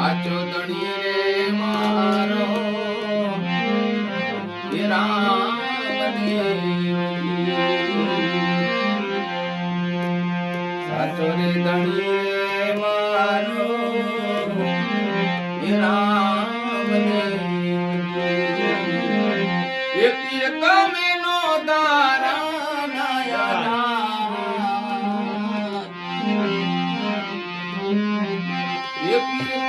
સાચો ધણી રે મારો સાચો રે ધણી રે મારો તમે નો દારા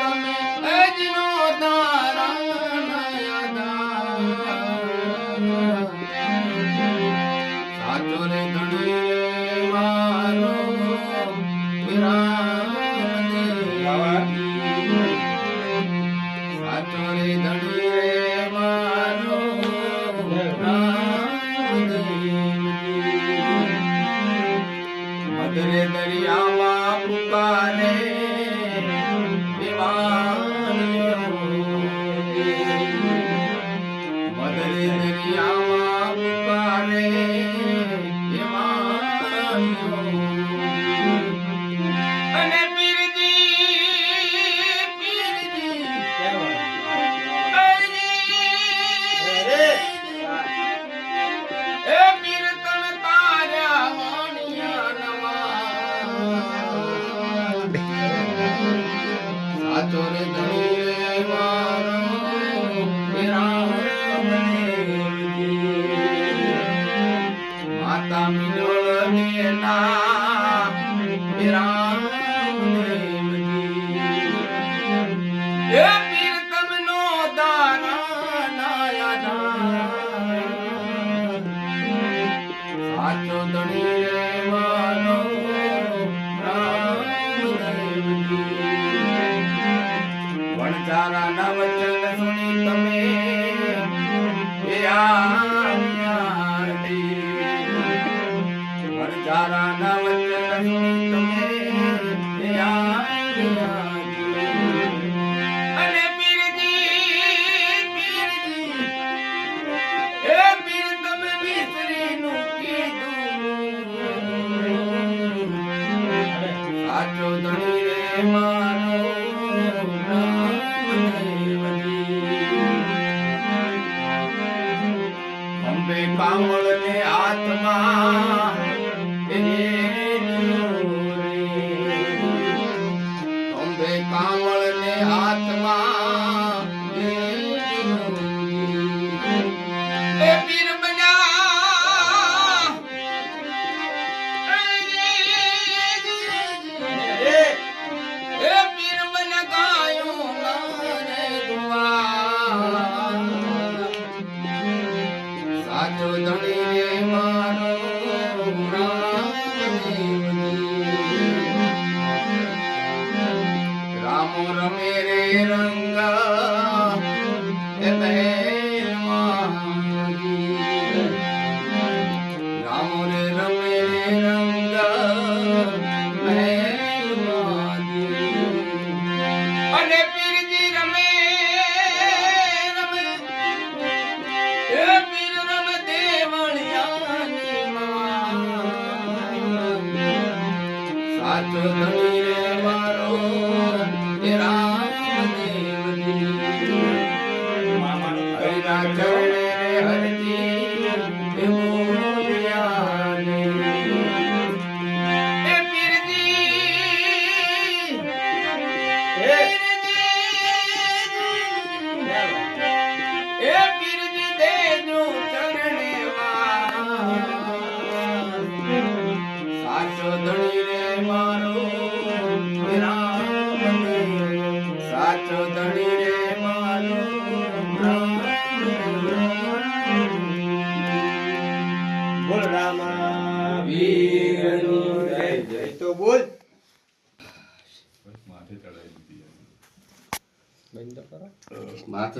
તમે અજનો દારા સાચો રે ધણી રે મારો સાચો રે ધણી રે મારો મધરે દરિયામાં પુકારે મધરે દરિયામાં પુકારે અને સાચો રે ધણી રે મારો માતા મિલળ ના એ પીર તમનો દારા સાચો ધણી રે મારો વણજારા ના વચન સુની તમે વણજારા ના વચન સુની તમે અને પીરજી એ પીર તમે મિસ્ત્રી નું કીધું સાચો ધણી રે મારો અંબે કામળ ને આત્મા અંબે કામળ ને આત્મા એ પીર બના એ પીર બના ગાયો મારે દુઆ સાચો ધણી રે મારો રામો રમે રે રંગ રામો રે રમે રે રંગ અને પીરજી રમે એ પીર રમે સાચો ધણી રે મારો હરિના ચરણે હરજી એ પીરજી એ પીરજી દેજો ચરણે સાચો ધણી રે મારો સાચો ધણી રે મારો બોલ રામા વીરનું જય જય તો બોલ માથે ચડાવી દીધી બંધ કરો માથે